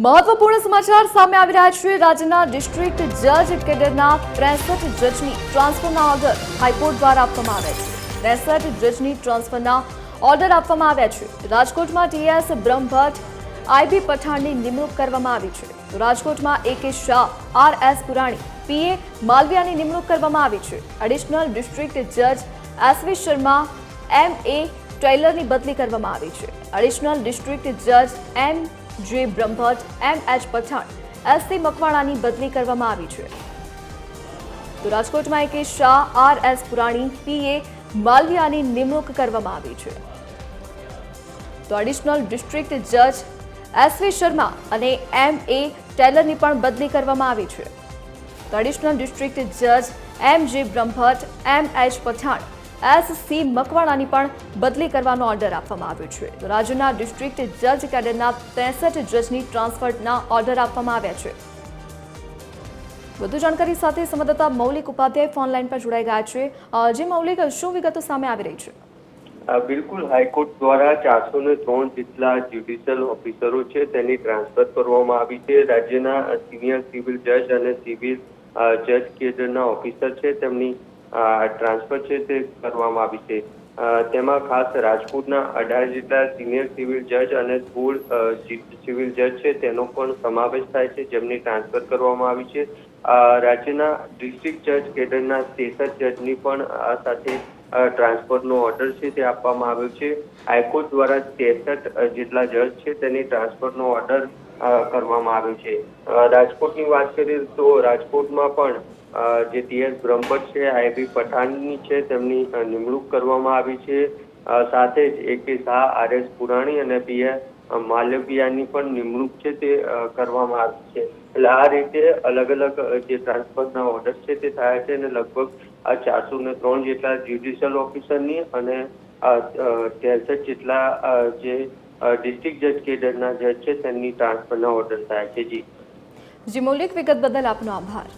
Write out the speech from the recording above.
મહત્વપૂર્ણ સમાચાર સામે આવી રહ્યા છે। રાજ્યના ડિસ્ટ્રિક્ટ જજ કેડરના 63 જજની ટ્રાન્સફરના ઓર્ડર હાઈકોર્ટ દ્વારા આપવામાં આવ્યા છે। 63 જજની ટ્રાન્સફરના ઓર્ડર આપવામાં આવ્યા છે। રાજકોટમાં ટીએસ બ્રહ્મભટ્ટ આઈબી પઠાણની નિમણૂક કરવામાં આવી છે। તો રાજકોટમાં AK શાહ, RS પુરાણી, PA માલવિયાની નિમણૂક કરવામાં આવી છે। એડિશનલ ડિસ્ટ્રિક્ટ જજ SV શર્મા, MA ટેલરની બદલી કરવામાં આવી છે। એડિશનલ ડિસ્ટ્રિક્ટ જજ MJ Brahmbhatt, MH Pathan, SC મકવાણાની બદલી કરવામાં આવી છે। તો રાજકોટમાં AK શાહ, RS પુરાણી, PA માલવિયાની નિમણૂક કરવામાં આવી છે। તો એડિશનલ ડિસ્ટ્રિક્ટ જજ SV શર્મા અને MA ટેલરની પણ બદલી કરવામાં આવી છે। તો એડિશનલ ડિસ્ટ્રિક્ટ જજ MJ Brahmbhatt, MH Pathan, SC મકવાણાની પણ બદલી કરવાનો ઓર્ડર આપવામાં આવ્યો છે। તો રાજ્યના ડિસ્ટ્રિક્ટ જજ કેડરના 63 જજની ટ્રાન્સફરના ઓર્ડર આપવામાં આવ્યા છે। વધુ જાણકારી સાથે સંવાદદાતા મૌલિક ઉપાધ્યાય ફોનલાઈન પર જોડાઈ ગયા છે। જે મૌલિક, શું વિગતો સામે આવી રહી છે? બિલકુલ, હાઈકોર્ટ દ્વારા 403 જેટલા જ્યુડિશિયલ ઓફિસરો છે તેની ટ્રાન્સફર કરવામાં આવી છે। રાજ્યના સિનિયર સિવિલ જજ અને સિવિલ જજ કેડરના ઓફિસર છે તેમની ટ્રાન્સફર છે તે કરવામાં આવી છે। તેમાં ખાસ રાજકોટના 18 જેટલા સિનિયર સિવિલ જજ અને 16 સિવિલ જજ છે તેનો પણ સમાવેશ થાય છે જેમની ટ્રાન્સફર કરવામાં આવી છે। રાજ્યના ડિસ્ટ્રિક્ટ જજ કેડરના 63 જજની પણ આ સાથે ટ્રાન્સફરનો ઓર્ડર છે તે આપવામાં આવ્યો છે। હાઈકોર્ટ દ્વારા 63 જેટલા જજ છે તેની ટ્રાન્સફરનો ઓર્ડર કરવામાં આવ્યો છે। રાજકોટની વાત કરીએ તો રાજકોટમાં પણ જે ટીએસ બ્રહ્મભટ્ટ છે, આઈબી પઠાણની છે તેમની નિમણૂક કરવામાં આવી છે। સાથે જ AK શાહ, RS પુરાણી અને PA માલવિયાની પણ નિમણૂક છે તે કરવામાં આવી છે। એટલે આ રીતે અલગ અલગ જે ટ્રાન્સફરના ઓર્ડર છે તે થયા છે અને લગભગ 403 જેટલા જ્યુડિશિયલ ઓફિસરની અને 63 જેટલા જે ડિસ્ટ્રિક્ટ જજ કેડરના જજ છે તેમની ટ્રાન્સફરના ઓર્ડર થયા છે। જી મૌલિક, વિગત બદલ આપનો આભાર।